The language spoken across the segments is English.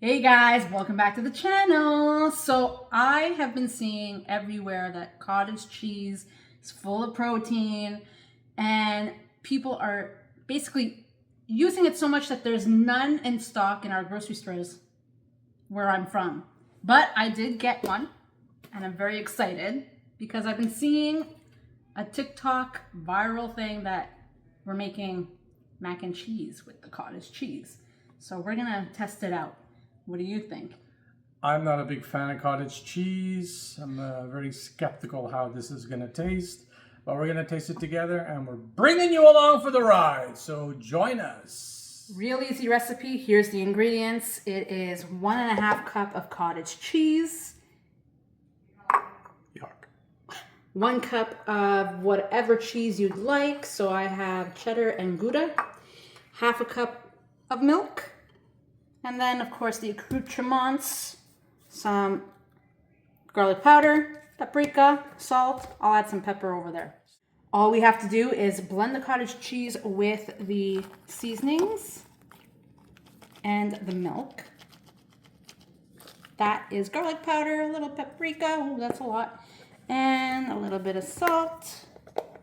Hey guys, welcome back to the channel. So I have been seeing everywhere that cottage cheese is full of protein and people are basically using it so much that there's none in stock in our grocery stores where I'm from. But I did get one and I'm very excited because I've been seeing a TikTok viral thing that we're making mac and cheese with the cottage cheese. So we're gonna test it out. What do you think? I'm not a big fan of cottage cheese. I'm very skeptical how this is going to taste. But we're going to taste it together and we're bringing you along for the ride. So join us. Real easy recipe. Here's the ingredients. It is 1.5 cups of cottage cheese. Yuck. 1 cup of whatever cheese you'd like. So I have cheddar and Gouda. 1/2 cup of milk. And then, of course, the accoutrements, some garlic powder, paprika, salt. I'll add some pepper over there. All we have to do is blend the cottage cheese with the seasonings and the milk. That is garlic powder, a little paprika, oh, that's a lot, and a little bit of salt.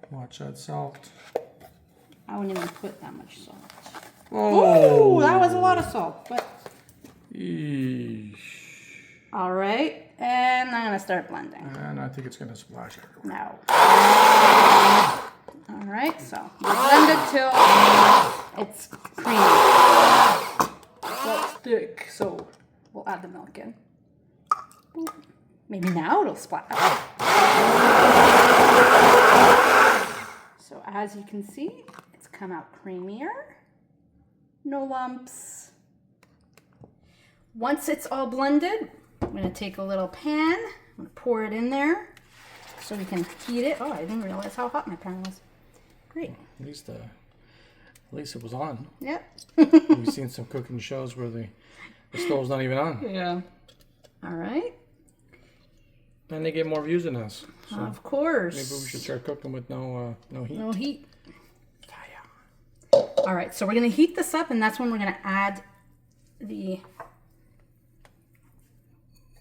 Watch that salt. I wouldn't even put that much salt. Oh, Ooh, that was a lot of salt, but eesh. All right, and I'm gonna start blending. And I think it's going to splash everywhere. No. All right, so we'll blend it till it's creamy. Well, it's thick, so we'll add the milk in. Ooh, maybe now it'll splash. So as you can see, it's come out creamier. No lumps. Once it's all blended, I'm going to take a little pan. I'm going to pour it in there so we can heat it. Oh, I didn't realize how hot my pan was. Great. At least it was on. Yep. We've seen some cooking shows where the stove's not even on. Yeah. All right. And they get more views than us. So Of course. maybe we should start cooking with no heat. No heat. All right, so we're going to heat this up, and that's when we're going to add the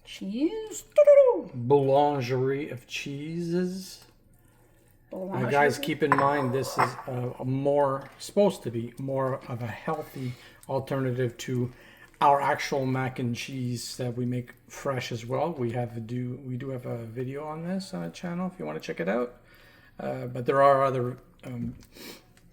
cheese. Boulangerie of cheeses. Now, guys, keep in mind this is supposed to be more of a healthy alternative to our actual mac and cheese that we make fresh as well. We do have a video on this on a channel if you want to check it out. But there are other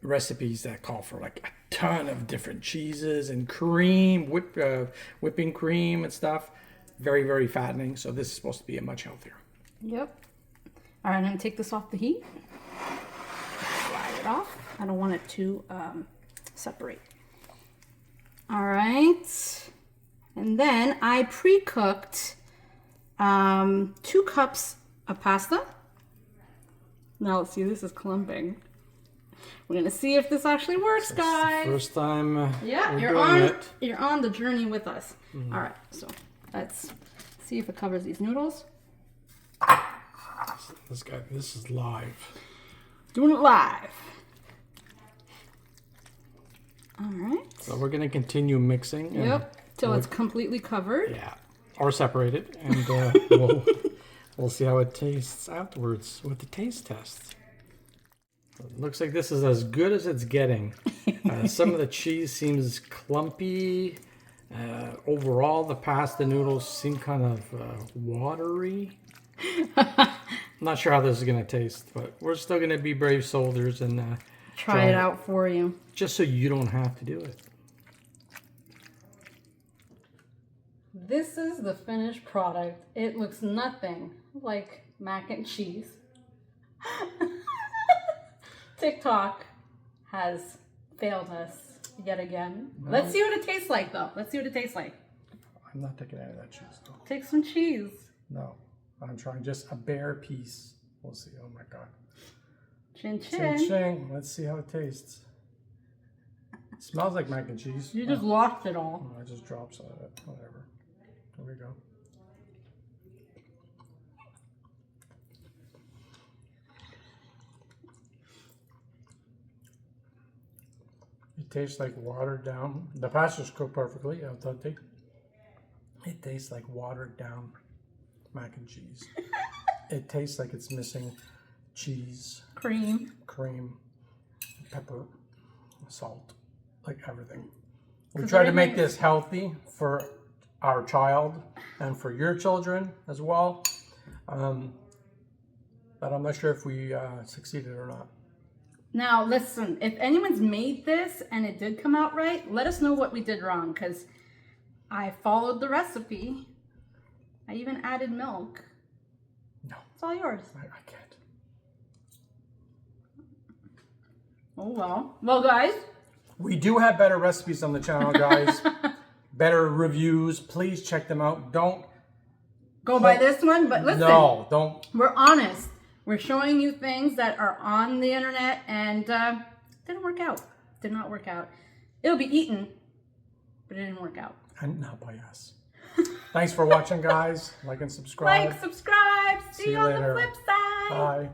recipes that call for like a ton of different cheeses and cream, whipping cream and stuff. Very, very fattening. So this is supposed to be a much healthier. Yep. All right, I'm going to take this off the heat. Slide it off. I don't want it to separate. All right. And then I pre-cooked 2 cups of pasta. Now let's see, this is clumping. We're going to see if this actually works, guys. First time Yeah, you're on the journey with us. All right, so let's see if it covers these noodles. This is live. Doing it live. All right. So we're going to continue mixing. Yep, till it's completely covered. Yeah, or separated, and we'll see how it tastes afterwards with the taste test. It looks like this is as good as it's getting. Some of the cheese seems clumpy. Overall, the pasta noodles seem kind of watery. I'm not sure how this is going to taste, but we're still going to be brave soldiers and try it out for you. Just so you don't have to do it. This is the finished product. It looks nothing like mac and cheese. TikTok has failed us yet again. No. Let's see what it tastes like, though. Let's see what it tastes like. I'm not taking any of that cheese, though. Take some cheese. No, I'm trying just a bare piece. We'll see. Oh, my God. Chin chin. Chin chin. Let's see how it tastes. It smells like mac and cheese. You just lost it all. I just dropped some of it. Whatever. There we go. It tastes like watered down. The pasta's cooked perfectly, al dente. It tastes like watered down mac and cheese. It tastes like it's missing cheese, cream, pepper, salt, like everything. We try to make this healthy for our child and for your children as well. But I'm not sure if we succeeded or not. Now, listen, if anyone's made this and it did come out right, let us know what we did wrong, because I followed the recipe. I even added milk. No. It's all yours. I can't. Oh, well. Well, guys. We do have better recipes on the channel, guys. Better reviews. Please check them out. Don't go by this one, but listen. No, don't. We're honest. We're showing you things that are on the internet and didn't work out. Did not work out. It'll be eaten, but it didn't work out. And not by us. Thanks for watching, guys. Like and subscribe. Like, subscribe. See you on later. the flip side. Bye.